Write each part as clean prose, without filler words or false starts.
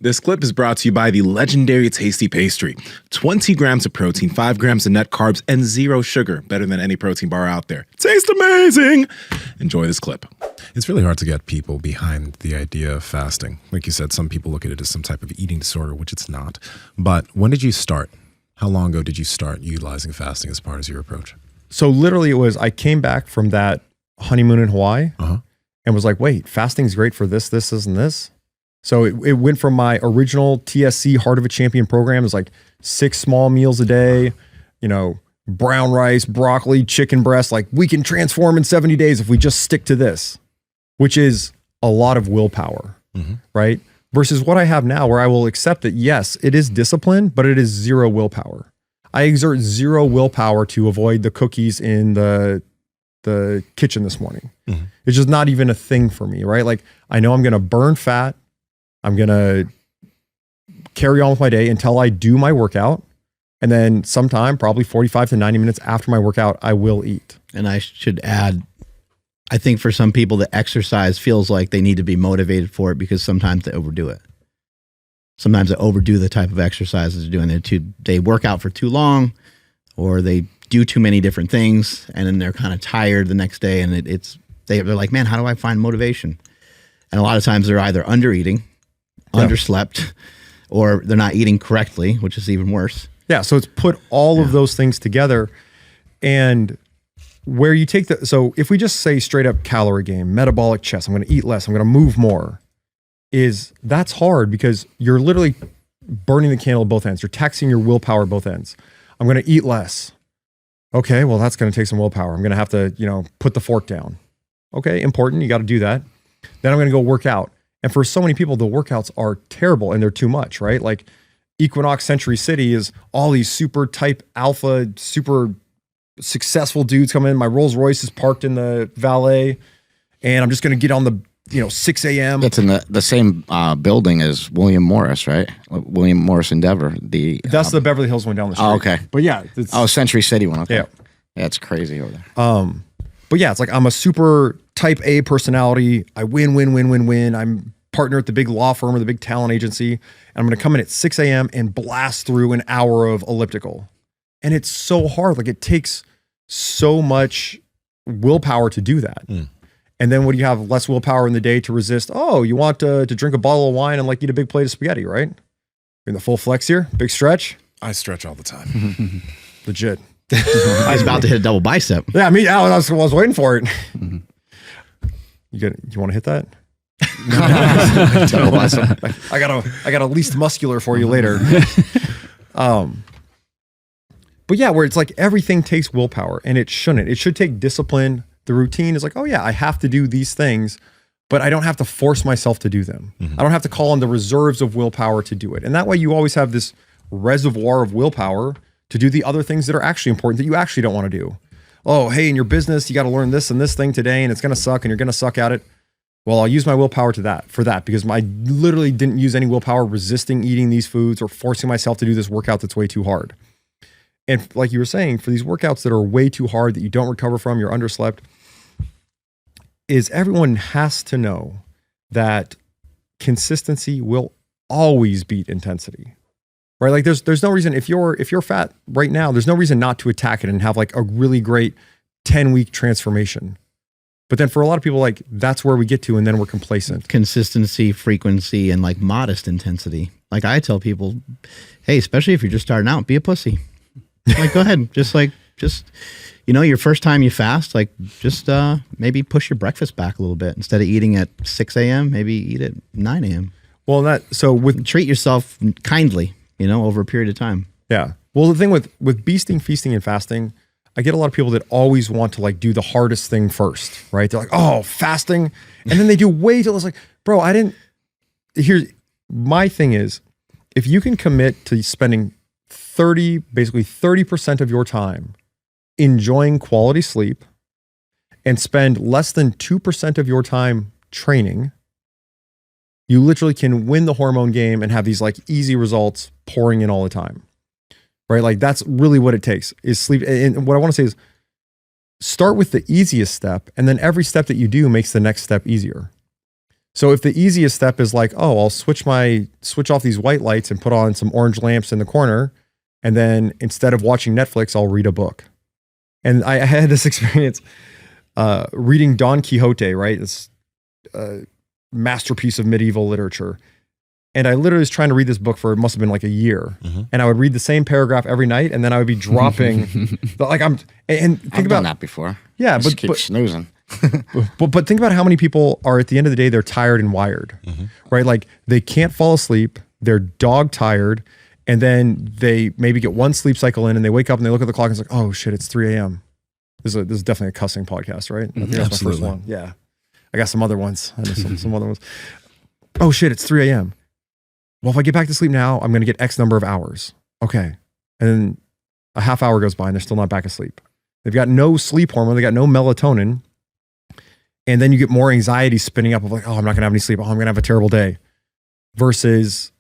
This clip is brought to you by the legendary Tasty Pastry. 20 grams of protein, 5 grams of net carbs, and 0 sugar. Better than any protein bar out there. Tastes amazing! Enjoy this clip. It's really hard to get people behind the idea of fasting. Like you said, some people look at it as some type of eating disorder, which it's not. But when did you start? How long ago did you start utilizing fasting as part of your approach? So literally it was, I came back from that honeymoon in Hawaii and was like, wait, fasting's great for this, and this. So it went from my original TSC Heart of a Champion program. It was like 6 small meals a day, you know, brown rice, broccoli, chicken breast. Like, we can transform in 70 days if we just stick to this, which is a lot of willpower, right? Versus what I have now, where I will accept that, yes, it is discipline, but it is 0 willpower. I exert 0 willpower to avoid the cookies in the kitchen this morning. It's just not even a thing for me, right? Like, I know I'm going to burn fat. I'm going to carry on with my day until I do my workout. And then sometime, probably 45 to 90 minutes after my workout, I will eat. And I should add, I think for some people, the exercise feels like they need to be motivated for it because sometimes they overdo it. Sometimes they overdo the type of exercises they're doing. They work out for too long, or they do too many different things, and then they're kind of tired the next day. And they're like, man, how do I find motivation? And a lot of times they're either under-eating, underslept, or they're not eating correctly, which is even worse. Yeah, so it's put all of those things together, and where you take so if we just say straight up calorie game, metabolic chest, I'm going to eat less, I'm going to move more, that's hard because you're literally burning the candle at both ends. You're taxing your willpower at both ends. I'm going to eat less. Okay, well, that's going to take some willpower. I'm going to have to, put the fork down. Okay, important. You got to do that. Then I'm going to go work out. And for so many people, the workouts are terrible and they're too much, right? Like Equinox Century City is all these super type alpha, super successful dudes come in. My Rolls Royce is parked in the valet and I'm just going to get on the 6 a.m. It's in the same building as William Morris, right? William Morris Endeavor. That's the Beverly Hills one down the street. Oh, okay. But yeah. Century City one. Okay. Yeah. Yeah, it's crazy over there. But yeah, it's like I'm a super type A personality. I win. I'm partner at the big law firm or the big talent agency. And I'm going to come in at 6 a.m. and blast through an hour of elliptical. And it's so hard. Like, it takes so much willpower to do that. And then when you have less willpower in the day to resist, you want to drink a bottle of wine and like eat a big plate of spaghetti, right? You're in the full flex here, big stretch. I stretch all the time. Legit. I was about to hit a double bicep. Yeah, I was waiting for it. You want to hit that? Double bicep. I got a least muscular for you later. But yeah, where it's like everything takes willpower, and it shouldn't. It should take discipline. The routine is like, I have to do these things, but I don't have to force myself to do them. I don't have to call on the reserves of willpower to do it. And that way you always have this reservoir of willpower to do the other things that are actually important that you actually don't want to do. Oh, hey, in your business, you got to learn this and this thing today, and it's going to suck, and you're going to suck at it. Well, I'll use my willpower for that because I literally didn't use any willpower resisting eating these foods or forcing myself to do this workout that's way too hard. And like you were saying, for these workouts that are way too hard that you don't recover from, you're underslept, is everyone has to know that consistency will always beat intensity. Right? Like there's no reason if you're fat right now, there's no reason not to attack it and have like a really great 10-week transformation. But then for a lot of people, like that's where we get to, and then we're complacent. Consistency, frequency, and like modest intensity. Like I tell people, hey, especially if you're just starting out, be a pussy. Like, go ahead. Just your first time you fast, like just maybe push your breakfast back a little bit. Instead of eating at 6 a.m., maybe eat at 9 a.m. Well, treat yourself kindly, over a period of time. Yeah. Well, the thing with beasting, feasting, and fasting, I get a lot of people that always want to like do the hardest thing first, right? They're like, oh, fasting. And then they do way too. It's like, bro, my thing is, if you can commit to spending 30% of your time enjoying quality sleep and spend less than 2% of your time training, you literally can win the hormone game and have these like easy results pouring in all the time, right? Like that's really what it takes is sleep. And what I want to say is start with the easiest step. And then every step that you do makes the next step easier. So if the easiest step is like, oh, I'll switch off these white lights and put on some orange lamps in the corner, and then instead of watching Netflix, I'll read a book. And I had this experience reading Don Quixote, right? This masterpiece of medieval literature. And I literally was trying to read this book for, it must have been like a year. And I would read the same paragraph every night, and then I would be dropping. Think I've about done that before. Yeah, Just keep snoozing. but think about how many people are at the end of the day, they're tired and wired, right? Like they can't fall asleep, they're dog tired, and then they maybe get one sleep cycle in, and they wake up and they look at the clock and it's like, oh shit, it's 3 a.m. This is definitely a cussing podcast, right? I think that's my first one. Yeah, I got some other ones. I know some other ones. Oh shit, it's 3 a.m. Well, if I get back to sleep now, I'm going to get X number of hours. Okay, and then a half hour goes by and they're still not back asleep. They've got no sleep hormone. They got no melatonin. And then you get more anxiety spinning up of like, oh, I'm not gonna have any sleep. Oh, I'm gonna have a terrible day. Versus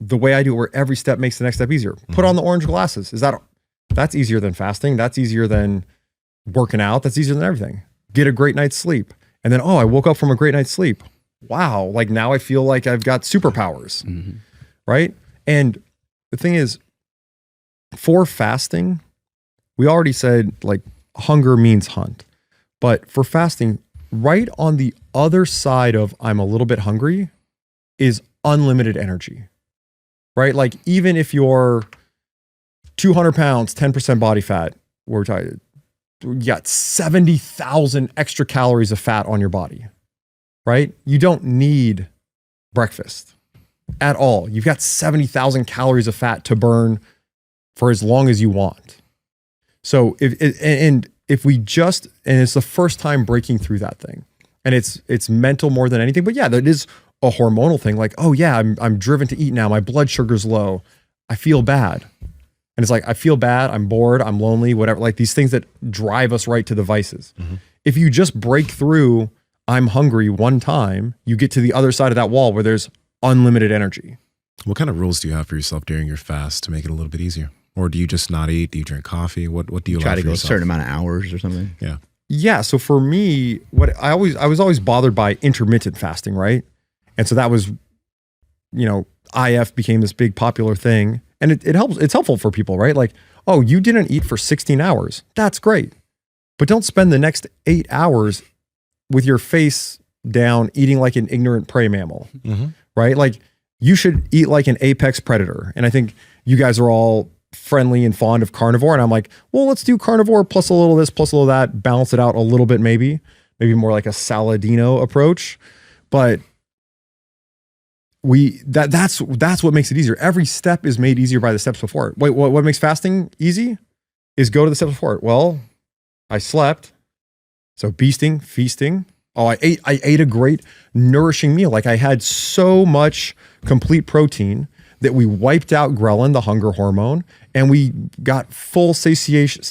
the way I do it, where every step makes the next step easier. Put on the orange glasses. That's easier than fasting. That's easier than working out. That's easier than everything. Get a great night's sleep. And then, oh, I woke up from a great night's sleep. Wow. Like now I feel like I've got superpowers. Right. And the thing is, for fasting, we already said like hunger means hunt. But for fasting, right on the other side of I'm a little bit hungry is unlimited energy, right? Like even if you're 200 pounds, 10% body fat, we're talking, you got 70,000 extra calories of fat on your body, right? You don't need breakfast at all. You've got 70,000 calories of fat to burn for as long as you want. So if we just, and it's the first time breaking through that thing, and it's mental more than anything, but yeah, that is a hormonal thing. Like, oh yeah, I'm driven to eat now. My blood sugar's low. I feel bad. And it's like, I feel bad. I'm bored. I'm lonely, whatever, like these things that drive us right to the vices. If you just break through, I'm hungry one time, you get to the other side of that wall where there's unlimited energy. What kind of rules do you have for yourself during your fast to make it a little bit easier? Or do you just not eat? Do you drink coffee? What do you try to go yourself? a certain amount of hours or something? Yeah. So for me, I was always bothered by intermittent fasting, right? And so that was, IF became this big popular thing, and it helps. It's helpful for people, right? Like, oh, you didn't eat for 16 hours. That's great. But don't spend the next 8 hours with your face down eating like an ignorant prey mammal, right? Like you should eat like an apex predator. And I think you guys are all friendly and fond of carnivore. And I'm like, well, let's do carnivore plus a little this, plus a little that, balance it out a little bit, maybe more like a Saladino approach. But that's what makes it easier. Every step is made easier by the steps before it. Wait, what makes fasting easy is go to the steps before it. Well, I slept. So feasting. Oh, I ate a great nourishing meal. Like I had so much complete protein that we wiped out ghrelin, the hunger hormone, and we got full satiation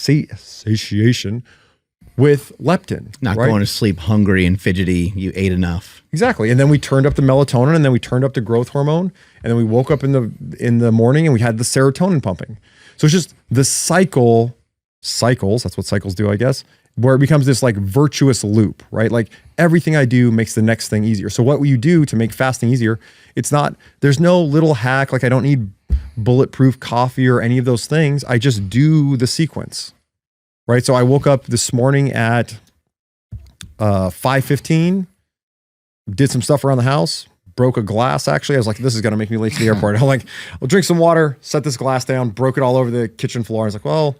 with leptin. Not right? going to sleep hungry and fidgety. You ate enough. Exactly. And then we turned up the melatonin, and then we turned up the growth hormone, and then we woke up in the morning and we had the serotonin pumping. So it's just the cycles, that's what cycles do, I guess, where it becomes this like virtuous loop, right? Like everything I do makes the next thing easier. So what will you do to make fasting easier? There's no little hack. Like I don't need bulletproof coffee or any of those things. I just do the sequence, right? So I woke up this morning at 5:15, did some stuff around the house, broke a glass. Actually, I was like, this is going to make me late to the airport. I'm like, I'll drink some water, set this glass down, broke it all over the kitchen floor. I was like, well,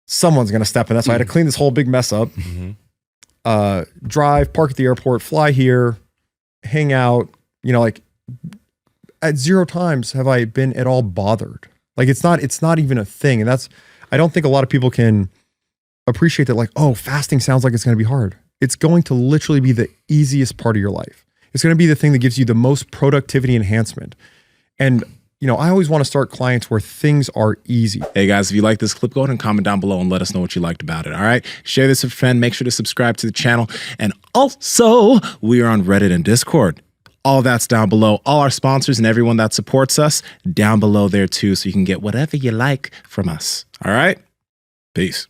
someone's going to step in. That's why I had to clean this whole big mess up. Drive, park at the airport, fly here, hang out, like at 0 times have I been at all bothered. Like it's not even a thing. And I don't think a lot of people can appreciate that. Like, oh, fasting sounds like it's going to be hard. It's going to literally be the easiest part of your life. It's going to be the thing that gives you the most productivity enhancement. And I always want to start clients where things are easy. Hey guys, if you like this clip, go ahead and comment down below and let us know what you liked about it. All right. Share this with a friend. Make sure to subscribe to the channel. And also, we are on Reddit and Discord. All that's down below. All our sponsors and everyone that supports us down below there too. So you can get whatever you like from us. All right. Peace.